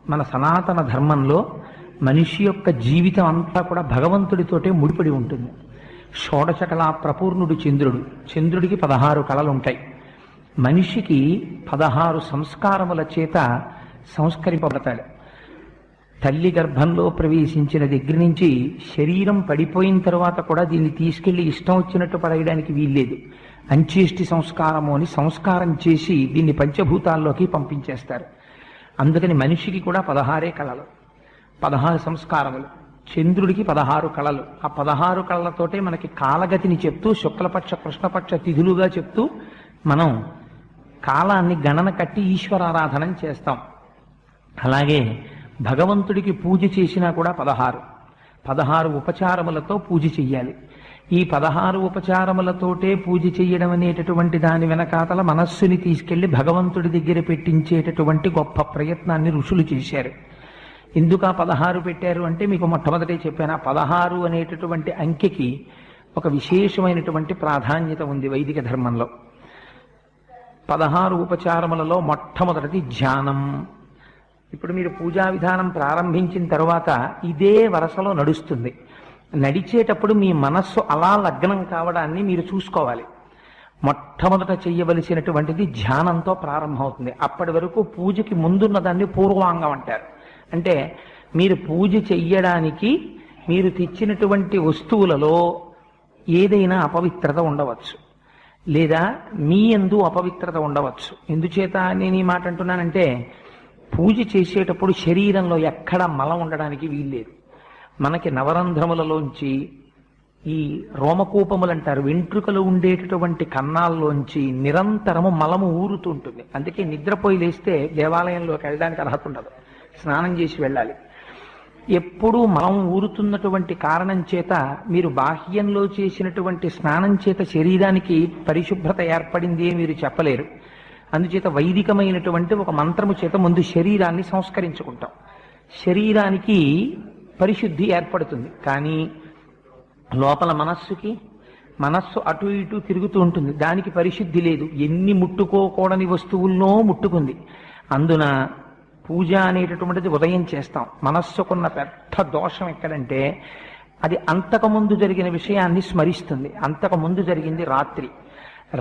మన సనాతన ధర్మంలో మనిషి యొక్క జీవితం అంతా కూడా భగవంతుడితోటే ముడిపడి ఉంటుంది. షోడశ కళా ప్రపూర్ణుడు చంద్రుడు. చంద్రుడికి 16 కళలు ఉంటాయి. మనిషికి 16 సంస్కారముల చేత సంస్కరింపబడతాడు. తల్లి గర్భంలో ప్రవేశించిన దగ్గర నుంచి శరీరం పడిపోయిన తర్వాత కూడా దీన్ని తీసుకెళ్లి ఇష్టం వచ్చినట్టు పడేయడానికి వీల్లేదు. అంచేష్టి సంస్కారము అని సంస్కారం చేసి దీన్ని పంచభూతాల్లోకి పంపించేస్తారు. అందుకని మనిషికి కూడా 16 కళలు, 16 సంస్కారములు. చంద్రుడికి 16 కళలు. ఆ 16 కళలతోటే మనకి కాలగతిని చెప్తూ శుక్లపక్ష కృష్ణపక్ష తిథులుగా చెప్తూ మనం కాలాన్ని గణన కట్టి ఈశ్వరారాధన చేస్తాం. అలాగే భగవంతుడికి పూజ చేసినా కూడా 16 ఉపచారములతో పూజ చెయ్యాలి. ఈ 16 ఉపచారములతోటే పూజ చెయ్యడం అనేటటువంటి దాని వెనకాతల మనస్సుని తీసుకెళ్లి భగవంతుడి దగ్గర పెట్టించేటటువంటి గొప్ప ప్రయత్నాన్ని ఋషులు చేశారు. ఎందుకు ఆ 16 పెట్టారు అంటే మీకు మొట్టమొదటే చెప్పాను. ఆ 16 అనేటటువంటి అంకెకి ఒక విశేషమైనటువంటి ప్రాధాన్యత ఉంది వైదిక ధర్మంలో. 16 ఉపచారములలో మొట్టమొదటిది ధ్యానం. ఇప్పుడు మీరు పూజా విధానం ప్రారంభించిన తర్వాత ఇదే వరుసలో నడుస్తుంది. నడిచేటప్పుడు మీ మనస్సు అలా లగ్నం కావడాన్ని మీరు చూసుకోవాలి. మొట్టమొదట చెయ్యవలసినటువంటిది ధ్యానంతో ప్రారంభమవుతుంది. అప్పటి వరకు పూజకి ముందున్న దాన్ని పూర్వాంగం అంటారు. అంటే మీరు పూజ చెయ్యడానికి మీరు తెచ్చినటువంటి వస్తువులలో ఏదైనా అపవిత్రత ఉండవచ్చు, లేదా మీ యందు అపవిత్రత ఉండవచ్చు. ఎందుచేత నేను ఈ మాట అంటున్నానంటే, పూజ చేసేటప్పుడు శరీరంలో ఎక్కడ మలం ఉండడానికి వీల్లేదు. మనకి నవరంధ్రములలోంచి ఈ రోమకూపములు అంటారు, వెంట్రుకలు ఉండేటటువంటి కన్నాల్లోంచి నిరంతరము మలము ఊరుతూ ఉంటుంది. అందుకే నిద్రపోయి లేస్తే దేవాలయంలోకి వెళ్ళడానికి అర్హత ఉండదు, స్నానం చేసి వెళ్ళాలి. ఎప్పుడూ మలం ఊరుతున్నటువంటి కారణం చేత మీరు బాహ్యంలో చేసినటువంటి స్నానం చేత శరీరానికి పరిశుభ్రత ఏర్పడింది అని మీరు చెప్పలేరు. అందుచేత వైదికమైనటువంటి ఒక మంత్రము చేత ముందు శరీరాన్ని సంస్కరించుకుంటాం. శరీరానికి పరిశుద్ధి ఏర్పడుతుంది. కానీ లోపల మనస్సు అటు ఇటు తిరుగుతూ ఉంటుంది, దానికి పరిశుద్ధి లేదు. ఎన్ని ముట్టుకోకూడని వస్తువుల్లో ముట్టుకుంది. అందున పూజ అనేటటువంటిది ఉదయం చేస్తాం. మనస్సుకున్న పెద్ద దోషం ఎక్కడంటే అది అంతకుముందు జరిగిన విషయాన్ని స్మరిస్తుంది. అంతకుముందు జరిగింది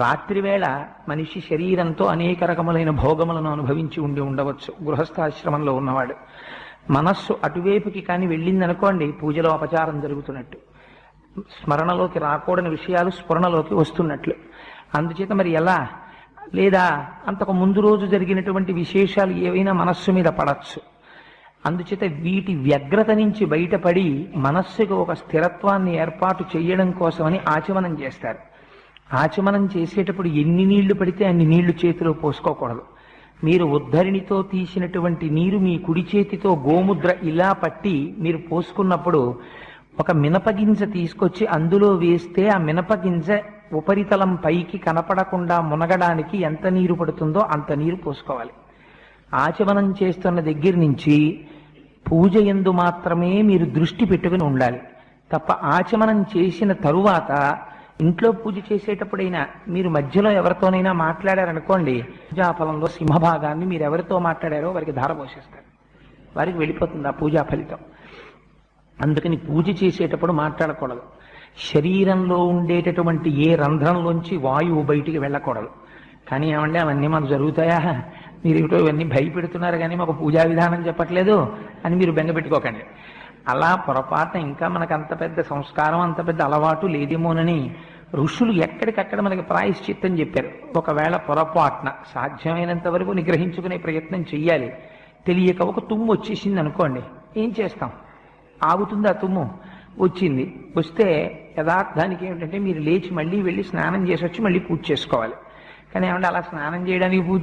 రాత్రి వేళ మనిషి శరీరంతో అనేక రకములైన భోగములను అనుభవించి ఉండవచ్చు. గృహస్థాశ్రమంలో ఉన్నవాడు మనస్సు అటువైపుకి కానీ వెళ్ళిందనుకోండి, పూజలో అపచారం జరుగుతున్నట్టు, స్మరణలోకి రాకూడని విషయాలు స్ఫురణలోకి వస్తున్నట్లు. అందుచేత మరి ఎలా? లేదా అంతకు ముందు రోజు జరిగినటువంటి విశేషాలు ఏవైనా మనస్సు మీద పడచ్చు. అందుచేత వీటి వ్యగ్రత నుంచి బయటపడి మనస్సుకు ఒక స్థిరత్వాన్ని ఏర్పాటు చేయడం కోసమని ఆచమనం చేస్తారు. ఆచమనం చేసేటప్పుడు ఎన్ని నీళ్లు పడితే అన్ని నీళ్లు చేతిలో పోసుకోకూడదు. మీరు ఉద్ధరిణితో తీసినటువంటి నీరు మీ కుడి చేతితో గోముద్ర ఇలా పట్టి మీరు పోసుకున్నప్పుడు ఒక మినపగింజ తీసుకొచ్చి అందులో వేస్తే ఆ మినపగింజ ఉపరితలం పైకి కనపడకుండా మునగడానికి ఎంత నీరు పడుతుందో అంత నీరు పోసుకోవాలి. ఆచమనం చేస్తున్న దగ్గర నుంచి పూజ యందు మాత్రమే మీరు దృష్టి పెట్టుకుని ఉండాలి తప్ప, ఆచమనం చేసిన తరువాత ఇంట్లో పూజ చేసేటప్పుడైనా మీరు మధ్యలో ఎవరితోనైనా మాట్లాడారనుకోండి, పూజాఫలంలో సింహభాగాన్ని మీరు ఎవరితో మాట్లాడారో వారికి ధార పోషిస్తారు, వారికి వెళ్ళిపోతుంది ఆ పూజా ఫలితం. అందుకని పూజ చేసేటప్పుడు మాట్లాడకూడదు. శరీరంలో ఉండేటటువంటి ఏ రంధ్రంలోంచి వాయువు బయటికి వెళ్ళకూడదు. కానీ ఏమంటే అవన్నీ మాకు జరుగుతాయా, మీరు ఏమిటో ఇవన్నీ భయపెడుతున్నారు కానీ మాకు పూజా విధానం చెప్పట్లేదు అని మీరు బెంగ పెట్టుకోకండి. అలా పొరపాటున ఇంకా మనకు అంత పెద్ద సంస్కారం అంత పెద్ద అలవాటు లేదేమోనని ఋషులు ఎక్కడికక్కడ మనకి ప్రాయశ్చిత్తం చెప్పారు. ఒకవేళ పొరపాటున సాధ్యమైనంత వరకు నిగ్రహించుకునే ప్రయత్నం చెయ్యాలి. తెలియక ఒక తుమ్ము వచ్చేసింది అనుకోండి, ఏం చేస్తాం? ఆగుతుంది ఆ తుమ్ము. వస్తే యథార్థానికి ఏమిటంటే మీరు లేచి మళ్ళీ వెళ్ళి స్నానం చేసి వచ్చి మళ్ళీ పూజ చేసుకోవాలి. కానీ ఏమంటే అలా స్నానం చేయడానికి పూజ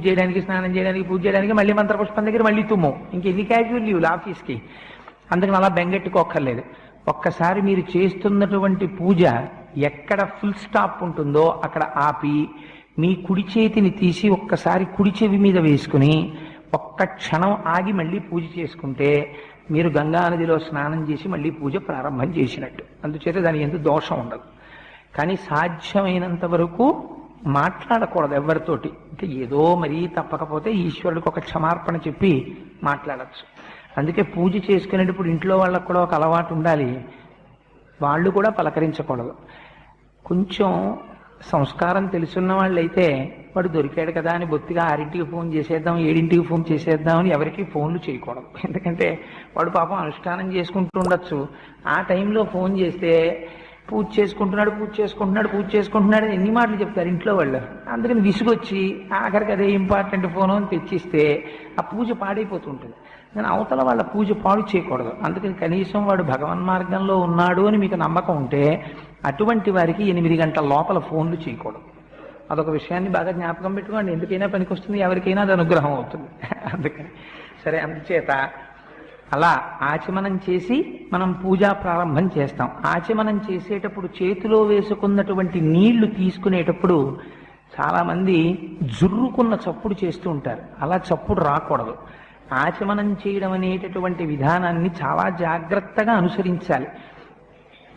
చేయడానికి మళ్ళీ మంత్రపుష్పం దగ్గర మళ్ళీ తుమ్ము, ఇంకెన్ని క్యాజువల్ లీవ్లు ఆఫీస్కి. అందుకని అలా బెంగెట్టుకోక్కర్లేదు. ఒక్కసారి మీరు చేస్తున్నటువంటి పూజ ఎక్కడ ఫుల్ స్టాప్ ఉంటుందో అక్కడ ఆపి మీ కుడి చేతిని తీసి ఒక్కసారి కుడి చెవి మీద వేసుకుని ఒక్క క్షణం ఆగి మళ్ళీ పూజ చేసుకుంటే మీరు గంగా నదిలో స్నానం చేసి మళ్ళీ పూజ ప్రారంభం చేసినట్టు. అందుచేత దాని ఎందుకు దోషం ఉండదు. కానీ సాధ్యమైనంత వరకు మాట్లాడకూడదు ఎవరితోటి. అంటే ఏదో మరీ తప్పకపోతే ఈశ్వరుడికి ఒక క్షమార్పణ చెప్పి మాట్లాడచ్చు. అందుకే పూజ చేసుకునేటప్పుడు ఇంట్లో వాళ్ళకు కూడా ఒక అలవాటు ఉండాలి, వాళ్ళు కూడా పలకరించకూడదు. కొంచెం సంస్కారం తెలుసున్న వాళ్ళు అయితే వాడు దొరికాడు కదా అని బొత్తిగా 6ంటికి ఫోన్ చేసేద్దాం 7ంటికి ఫోన్ చేసేద్దాం అని ఎవరికి ఫోన్లు చేయకూడదు. ఎందుకంటే వాడు పాపం అనుష్ఠానం చేసుకుంటూ ఉండొచ్చు. ఆ టైంలో ఫోన్ చేస్తే పూజ చేసుకుంటున్నాడు ఎన్ని మాటలు చెప్తారు ఇంట్లో వాళ్ళు. అందుకని విసుగొచ్చి ఆఖరికి అదే ఇంపార్టెంట్ ఫోన్ అని తెచ్చిస్తే ఆ పూజ పాడైపోతుంటుంది. నేను అవతల వాళ్ళ పూజ పాడు చేయకూడదు. అందుకని కనీసం వాడు భగవన్ మార్గంలో ఉన్నాడు అని మీకు నమ్మకం ఉంటే అటువంటి వారికి 8 గంటల లోపల ఫోన్లు చేయకూడదు. అదొక విషయాన్ని బాగా జ్ఞాపకం పెట్టుకోండి. ఎందుకైనా పనికొస్తుంది, ఎవరికైనా అది అనుగ్రహం అవుతుంది. అందుకని సరే, అందుచేత అలా ఆచమనం చేసి మనం పూజా ప్రారంభం చేస్తాం. ఆచమనం చేసేటప్పుడు చేతిలో వేసుకున్నటువంటి నీళ్లు తీసుకునేటప్పుడు చాలామంది జుర్రుకున్న చప్పుడు చేస్తూ ఉంటారు. అలా చప్పుడు రాకూడదు. ఆచమనం చేయడం అనేటటువంటి విధానాన్ని చాలా జాగ్రత్తగా అనుసరించాలి.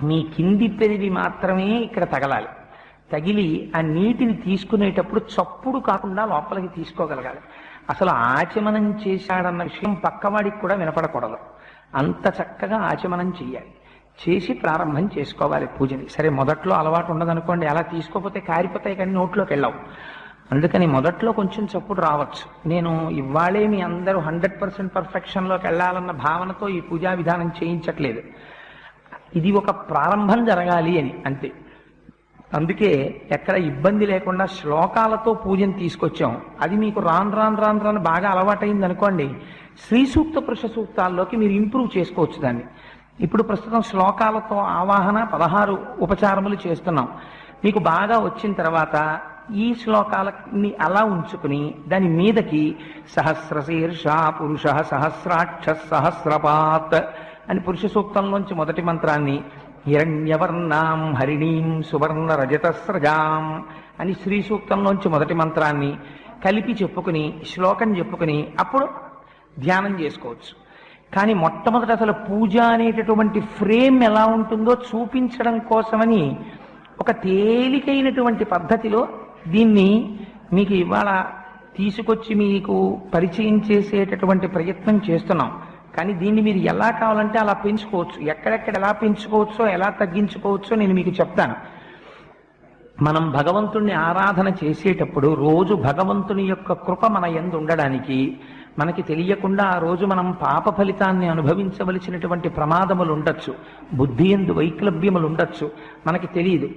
మీ కింది పెరివి మాత్రమే ఇక్కడ తగలాలి. తగిలి ఆ నీటిని తీసుకునేటప్పుడు చప్పుడు కాకుండా లోపలికి తీసుకోగలగాలి. అసలు ఆచమనం చేశాడన్న విషయం పక్కవాడికి కూడా వినపడకూడదు. అంత చక్కగా ఆచమనం చేయాలి. చేసి ప్రారంభం చేసుకోవాలి పూజని. సరే, మొదట్లో అలవాటు ఉండదనుకోండి, అలా తీసుకోకపోతే కారిపోతాయి కానీ నోట్లోకి వెళ్ళవు. అందుకని మొదట్లో కొంచెం చప్పుడు రావచ్చు. నేను ఇవాళే మీ అందరూ 100% పర్ఫెక్షన్లోకి వెళ్ళాలన్న భావనతో ఈ పూజా విధానం చేయించట్లేదు. ఇది ఒక ప్రారంభం జరగాలి అని అంతే. అందుకే ఎక్కడ ఇబ్బంది లేకుండా శ్లోకాలతో పూజను తీసుకొచ్చాం. అది మీకు రాను బాగా అలవాటైంది అనుకోండి, శ్రీ సూక్త పురుష సూక్తాల్లోకి మీరు ఇంప్రూవ్ చేసుకోవచ్చు దాన్ని. ఇప్పుడు ప్రస్తుతం శ్లోకాలతో ఆవాహన 16 ఉపచారములు చేస్తున్నాం. మీకు బాగా వచ్చిన తర్వాత ఈ శ్లోకాలని అలా ఉంచుకుని దాని మీదకి సహస్రశీర్ష పురుష సహస్రాక్ష సహస్రపాత్ అని పురుష సూక్తంలోంచి మొదటి మంత్రాన్ని, హిరణ్యవర్ణాం హరిణీం సువర్ణ రజతస్రజాం అని శ్రీ సూక్తంలోంచి మొదటి మంత్రాన్ని కలిపి చెప్పుకుని శ్లోకం చెప్పుకుని అప్పుడు ధ్యానం చేసుకోవచ్చు. కానీ మొట్టమొదట అసలు పూజ అనేటటువంటి ఫ్రేమ్ ఎలా ఉంటుందో చూపించడం కోసమని ఒక తేలికైనటువంటి పద్ధతిలో దీన్ని మీకు ఇవాళ తీసుకొచ్చి మీకు పరిచయం చేసేటటువంటి ప్రయత్నం చేస్తున్నాం. కానీ దీన్ని మీరు ఎలా కావాలంటే అలా పెంచుకోవచ్చు. ఎక్కడెక్కడ ఎలా పెంచుకోవచ్చో ఎలా తగ్గించుకోవచ్చో నేను మీకు చెప్తాను. మనం భగవంతుణ్ణి ఆరాధన చేసేటప్పుడు రోజు భగవంతుని యొక్క కృప మన యందు ఉండడానికి మనకి తెలియకుండా ఆ రోజు మనం పాప ఫలితాన్ని అనుభవించవలసినటువంటి ప్రమాదములు ఉండొచ్చు, బుద్ధి యందు వైక్లభ్యములు ఉండొచ్చు. మనకి తెలియదు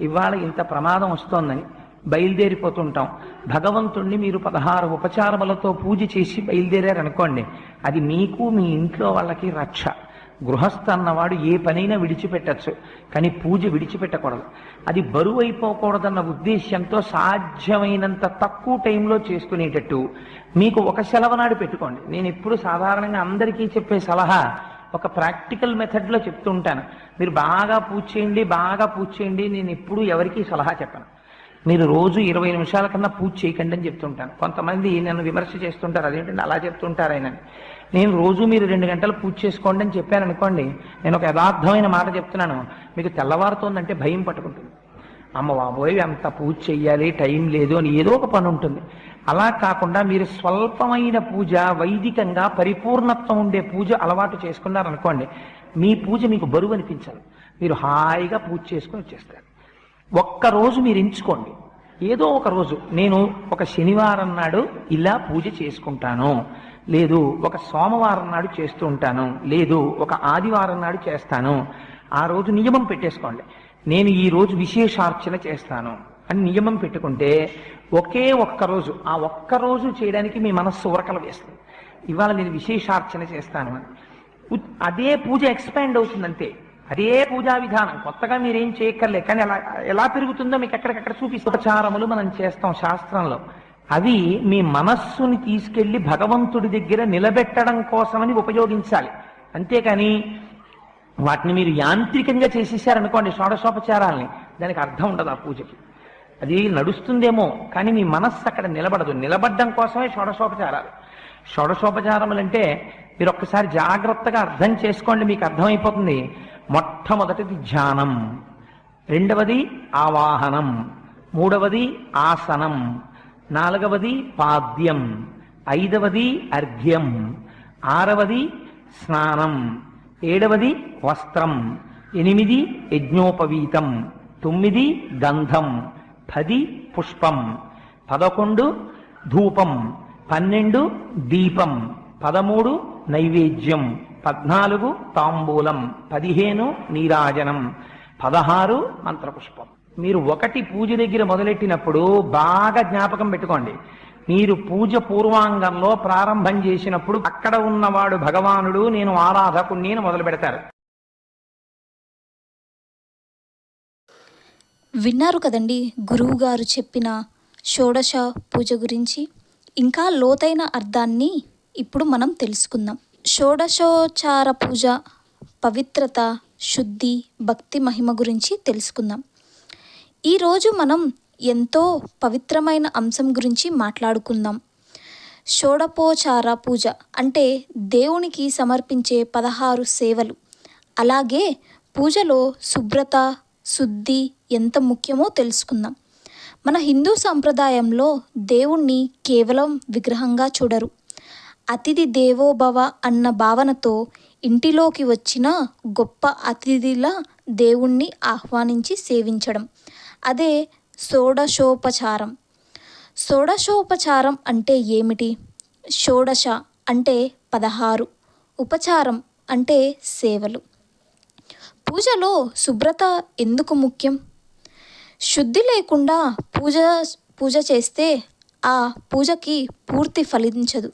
ఇవాళ ఇంత ప్రమాదం వస్తోందని బయలుదేరిపోతుంటాం. భగవంతుణ్ణి మీరు 16 ఉపచారములతో పూజ చేసి బయలుదేరారనుకోండి, అది మీకు మీ ఇంట్లో వాళ్ళకి రక్ష. గృహస్థ అన్నవాడు ఏ పనైనా విడిచిపెట్టచ్చు, కానీ పూజ విడిచిపెట్టకూడదు. అది బరువు అయిపోకూడదన్న ఉద్దేశ్యంతో సాధ్యమైనంత తక్కువ టైంలో చేసుకునేటట్టు మీకు ఒక సెలవు నాడు పెట్టుకోండి. నేను ఎప్పుడు సాధారణంగా అందరికీ చెప్పే సలహా ఒక ప్రాక్టికల్ మెథడ్లో చెప్తూ ఉంటాను. మీరు బాగా పూజ చేయండి. నేను ఎప్పుడు ఎవరికీ సలహా చెప్పను. మీరు రోజు 20 నిమిషాల కన్నా పూజ చేయకండి అని చెప్తుంటాను. కొంతమంది నన్ను విమర్శ చేస్తుంటారు, అదేంటంటే అలా చెప్తుంటారు ఆయన. నేను రోజు మీరు 2 గంటలు పూజ చేసుకోండి అని చెప్పాను అనుకోండి, నేను ఒక యథార్థమైన మాట చెప్తున్నాను, మీకు తెల్లవారుతోందంటే భయం పట్టుకుంటుంది. అమ్మ బాబోయ్ అంత పూజ చెయ్యాలి, టైం లేదు అని ఏదో ఒక పని ఉంటుంది. అలా కాకుండా మీరు స్వల్పమైన పూజ, వైదికంగా పరిపూర్ణత్వం ఉండే పూజ అలవాటు చేసుకున్నారనుకోండి, మీ పూజ మీకు బరువు అనిపించాలి. మీరు హాయిగా పూజ చేసుకుని వచ్చేస్తారు. ఒక్కరోజు మీరు ఎంచుకోండి, ఏదో ఒక రోజు నేను ఒక శనివారం నాడు ఇలా పూజ చేసుకుంటాను, లేదు ఒక సోమవారం నాడు చేస్తూ ఉంటాను, లేదు ఒక ఆదివారం నాడు చేస్తాను. ఆ రోజు నియమం పెట్టేసుకోండి. నేను ఈ రోజు విశేషార్చన చేస్తాను అని నియమం పెట్టుకుంటే ఒకే ఒక్కరోజు, ఆ ఒక్కరోజు చేయడానికి మీ మనస్సు ఉరకలు వేస్తుంది. ఇవాళ నేను విశేషార్చన చేస్తాను అని అదే పూజ ఎక్స్పాండ్ అవుతుందంతే. అదే పూజా విధానం, కొత్తగా మీరేం చేయక్కర్లే. కానీ అలా ఎలా పెరుగుతుందో మీకు ఎక్కడికక్కడ చూపిస్తూ ఉపచారములు మనం చేస్తాం శాస్త్రంలో. అవి మీ మనస్సుని తీసుకెళ్లి భగవంతుడి దగ్గర నిలబెట్టడం కోసమని ఉపయోగించాలి. అంతేకాని వాటిని మీరు యాంత్రికంగా చేసేసారనుకోండి షోడశోపచారాలని, దానికి అర్థం ఉండదు ఆ పూజకి. అది నడుస్తుందేమో కానీ మీ మనస్సు అక్కడ నిలబడదు. నిలబడడం కోసమే షోడశోపచారాలు. షోడశోపచారములంటే మీరు ఒక్కసారి జాగ్రత్తగా అర్థం చేసుకోండి, మీకు అర్థమైపోతుంది. మొట్టమొదటిది ధ్యానం, రెండవది ఆవాహనం, మూడవది ఆసనం, నాలుగవది పాద్యం, ఐదవది అర్ఘ్యం, ఆరవది స్నానం, ఏడవది వస్త్రం, 8 యజ్ఞోపవీతం, 9 గంధం, 10 పుష్పం, 11 ధూపం, 12 దీపం, 13 నైవేద్యం, 14 తాంబూలం, 15 నీరాజనం, 16 మంత్రపుష్పం. మీరు ఒకటి పూజ దగ్గర మొదలెట్టినప్పుడు బాగా జ్ఞాపకం పెట్టుకోండి. మీరు పూజ పూర్వాంగంలో ప్రారంభం చేసినప్పుడు అక్కడ ఉన్నవాడు భగవానుడు, నేను ఆరాధకుణ్ణి అని మొదలు పెడతారు. విన్నారు కదండి గురువు గారు చెప్పిన షోడశ పూజ గురించి. ఇంకా లోతైన అర్థాన్ని ఇప్పుడు మనం తెలుసుకుందాం. షోడశోచార పూజ పవిత్రత, శుద్ధి, భక్తి మహిమ గురించి తెలుసుకుందాం. ఈరోజు మనం ఎంతో పవిత్రమైన అంశం గురించి మాట్లాడుకుందాం. షోడశోపచార పూజ అంటే దేవునికి సమర్పించే 16 సేవలు. అలాగే పూజలో శుభ్రత, శుద్ధి ఎంత ముఖ్యమో తెలుసుకుందాం. మన హిందూ సంప్రదాయంలో దేవుణ్ణి కేవలం విగ్రహంగా చూడరు. అతిథి దేవో భవ అన్న భావనతో ఇంటిలోకి వచ్చిన గొప్ప అతిథిలా దేవుణ్ణి ఆహ్వానించి సేవించడం, అదే షోడశోపచారం. షోడశోపచారం అంటే ఏమిటి? షోడశ అంటే 16, ఉపచారం అంటే సేవలు. పూజలో శుభ్రత ఎందుకు ముఖ్యం? శుద్ధి లేకుండా పూజ చేస్తే ఆ పూజకి పూర్తి ఫలించదు.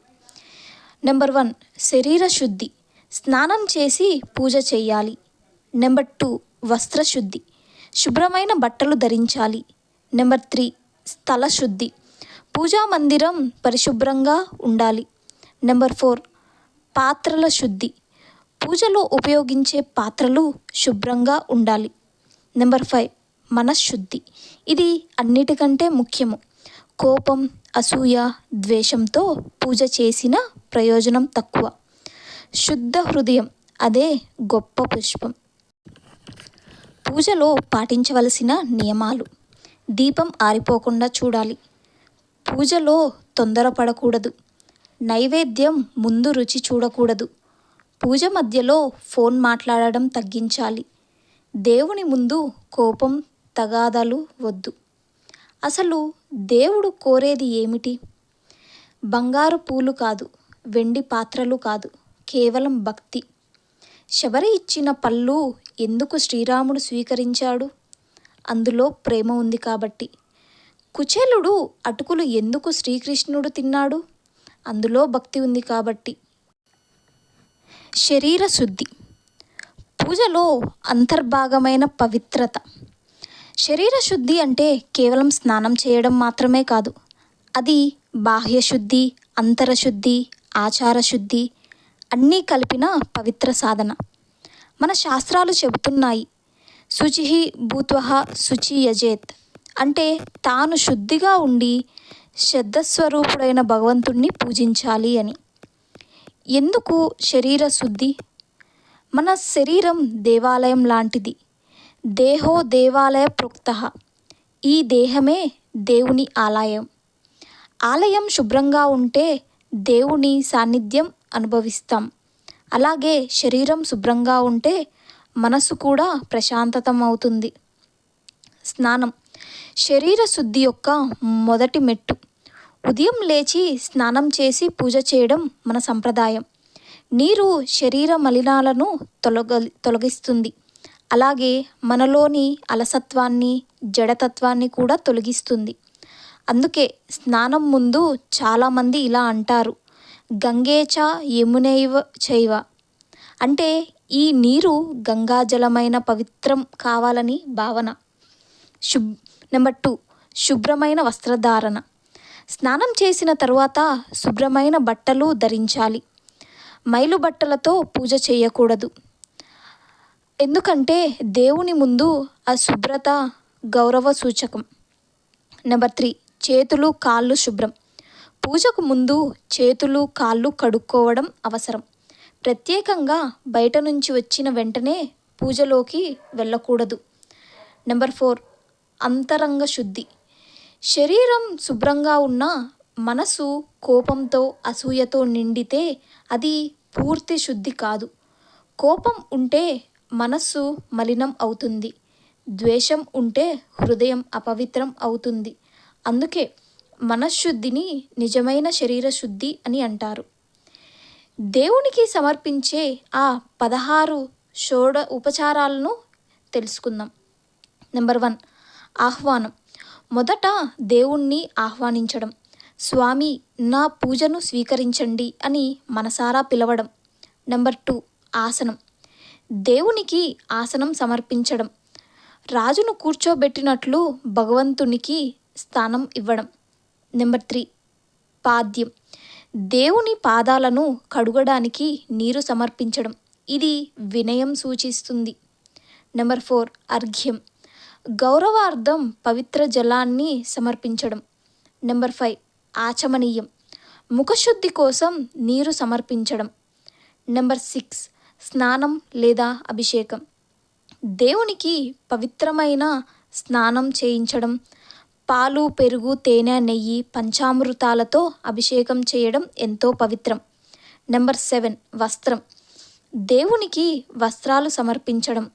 నెంబర్ 1 శరీర శుద్ధి, స్నానం చేసి పూజ చేయాలి. నెంబర్ 2 వస్త్ర శుద్ధి, శుభ్రమైన బట్టలు ధరించాలి. నెంబర్ 3 స్థల శుద్ధి, పూజా మందిరం పరిశుభ్రంగా ఉండాలి. నెంబర్ 4 పాత్రల శుద్ధి, పూజలో ఉపయోగించే పాత్రలు శుభ్రంగా ఉండాలి. నెంబర్ 5 మనశ్శుద్ధి, ఇది అన్నిటికంటే ముఖ్యము. కోపం, అసూయ, ద్వేషంతో పూజ చేసిన ప్రయోజనం తక్కువ. శుద్ధ హృదయం, అదే గొప్ప పుష్పం. పూజలో పాటించవలసిన నియమాలు: దీపం ఆరిపోకుండా చూడాలి. పూజలో తొందరపడకూడదు. నైవేద్యం ముందు రుచి చూడకూడదు. పూజ మధ్యలో ఫోన్ మాట్లాడడం తగ్గించాలి. దేవుని ముందు కోపం, తగాదాలు వద్దు. అసలు దేవుడు కోరేది ఏమిటి? బంగారు పూలు కాదు, వెండి పాత్రలు కాదు, కేవలం భక్తి. శబరి ఇచ్చిన పళ్ళు ఎందుకు శ్రీరాముడు స్వీకరించాడు? అందులో ప్రేమ ఉంది కాబట్టి. కుచేలుడు అటుకులు ఎందుకు శ్రీకృష్ణుడు తిన్నాడు? అందులో భక్తి ఉంది కాబట్టి. శరీర శుద్ధి, పూజలో అంతర్భాగమైన పవిత్రత. శరీర శుద్ధి అంటే కేవలం స్నానం చేయడం మాత్రమే కాదు. అది బాహ్య శుద్ధి, అంతరశుద్ధి, ఆచార శుద్ధి అన్నీ కలిపిన పవిత్ర సాధన. మన శాస్త్రాలు చెబుతున్నాయి, శుచిః భూత్వః శుచి యజేత్, అంటే తాను శుద్ధిగా ఉండి శ్రద్ధస్వరూపుడైన భగవంతుణ్ణి పూజించాలి అని. ఎందుకు శరీర శుద్ధి? మన శరీరం దేవాలయం లాంటిది. దేహో దేవాలయ ప్రోక్తః, ఈ దేహమే దేవుని ఆలయం. ఆలయం శుభ్రంగా ఉంటే దేవుని సాన్నిధ్యం అనుభవిస్తాం. అలాగే శరీరం శుభ్రంగా ఉంటే మనసు కూడా ప్రశాంతతం అవుతుంది. స్నానం శరీర శుద్ధి యొక్క మొదటి మెట్టు. ఉదయం లేచి స్నానం చేసి పూజ చేయడం మన సంప్రదాయం. నీరు శరీర మలినాలను తొలగిస్తుంది. అలాగే మనలోని అలసత్వాన్ని, జడతత్వాన్ని కూడా తొలగిస్తుంది. అందుకే స్నానం ముందు చాలామంది ఇలా అంటారు, గంగేచ యమునైవ చైవ, అంటే ఈ నీరు గంగాజలమైన పవిత్రం కావాలని భావన. నెంబర్ 2 శుభ్రమైన వస్త్రధారణ. స్నానం చేసిన తరువాత శుభ్రమైన బట్టలు ధరించాలి. మైలు బట్టలతో పూజ చేయకూడదు. ఎందుకంటే దేవుని ముందు అశుభ్రత గౌరవ సూచకం. నెంబర్ 3 చేతులు, కాళ్ళు శుభ్రం. పూజకు ముందు చేతులు, కాళ్ళు కడుక్కోవడం అవసరం. ప్రత్యేకంగా బయట నుంచి వచ్చిన వెంటనే పూజలోకి వెళ్ళకూడదు. నెంబర్ 4 అంతరంగ శుద్ధి. శరీరం శుభ్రంగా ఉన్న మనసు కోపంతో అసూయతో నిండితే అది పూర్తి శుద్ధి కాదు. కోపం ఉంటే మనస్సు మలినం అవుతుంది. ద్వేషం ఉంటే హృదయం అపవిత్రం అవుతుంది. అందుకే మనశ్శుద్ధిని నిజమైన శరీర శుద్ధి అని అంటారు. దేవునికి సమర్పించే ఆ 16 ఉపచారాలను తెలుసుకుందాం. నెంబర్ 1, ఆహ్వానం. మొదట దేవుణ్ణి ఆహ్వానించడం. స్వామి, నా పూజను స్వీకరించండి అని మనసారా పిలవడం. నెంబర్ 2, ఆసనం. దేవునికి ఆసనం సమర్పించడం. రాజును కూర్చోబెట్టినట్లు భగవంతునికి స్థానం ఇవ్వడం. నెంబర్ 3, పాద్యం. దేవుని పాదాలను కడుగడానికి నీరు సమర్పించడం. ఇది వినయం సూచిస్తుంది. నెంబర్ 4, అర్ఘ్యం. గౌరవార్థం పవిత్ర జలాన్ని సమర్పించడం. నెంబర్ 5, ఆచమనీయం. ముఖశుద్ధి కోసం నీరు సమర్పించడం. నెంబర్ 6, స్నానం లేదా అభిషేకం. దేవునికి పవిత్రమైన స్నానం చేయించడం. పాలు, పెరుగు, తేనె, నెయ్యి, పంచామృతాలతో అభిషేకం చేయడం ఎంతో పవిత్రం. నెంబర్ 7, వస్త్రం. దేవునికి వస్త్రాలు సమర్పించడం.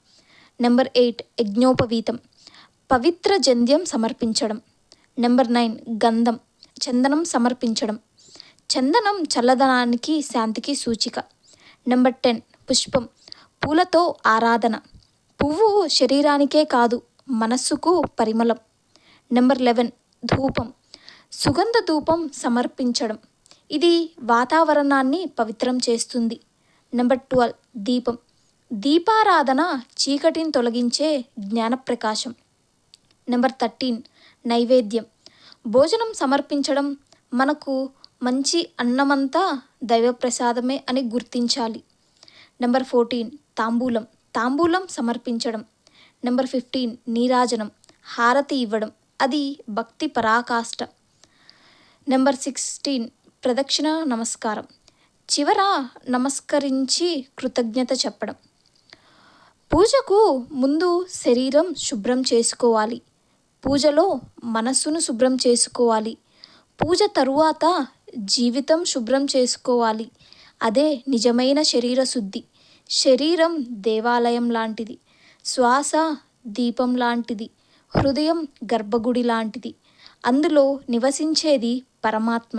నెంబర్ 8, యజ్ఞోపవీతం. పవిత్ర జంధ్యం సమర్పించడం. నెంబర్ 9, గంధం. చందనం సమర్పించడం. చందనం చల్లదనానికి, శాంతికి సూచిక. నెంబర్ 10, పుష్పం. పూలతో ఆరాధన. పువ్వు శరీరానికే కాదు, మనస్సుకు పరిమళం. నెంబర్ 11, ధూపం. సుగంధ ధూపం సమర్పించడం. ఇది వాతావరణాన్ని పవిత్రం చేస్తుంది. నెంబర్ 12, దీపం. దీపారాధన చీకటిని తొలగించే జ్ఞానప్రకాశం. నెంబర్ 13, నైవేద్యం. భోజనం సమర్పించడం. మనకు మంచి అన్నమంతా దైవప్రసాదమే అని గుర్తించాలి. నెంబర్ 14, తాంబూలం. తాంబూలం సమర్పించడం. నెంబర్ 15, నీరాజనం. హారతి ఇవ్వడం. అది భక్తి పరాకాష్ట. నెంబర్ 16, ప్రదక్షిణ నమస్కారం. చివర నమస్కరించి కృతజ్ఞత చెప్పడం. పూజకు ముందు శరీరం శుభ్రం చేసుకోవాలి. పూజలో మనస్సును శుభ్రం చేసుకోవాలి. పూజ తరువాత జీవితం శుభ్రం చేసుకోవాలి. అదే నిజమైన శరీర శుద్ధి. శరీరం దేవాలయం లాంటిది. శ్వాస దీపం లాంటిది. హృదయం గర్భగుడి లాంటిది. అందులో నివసించేది పరమాత్మ.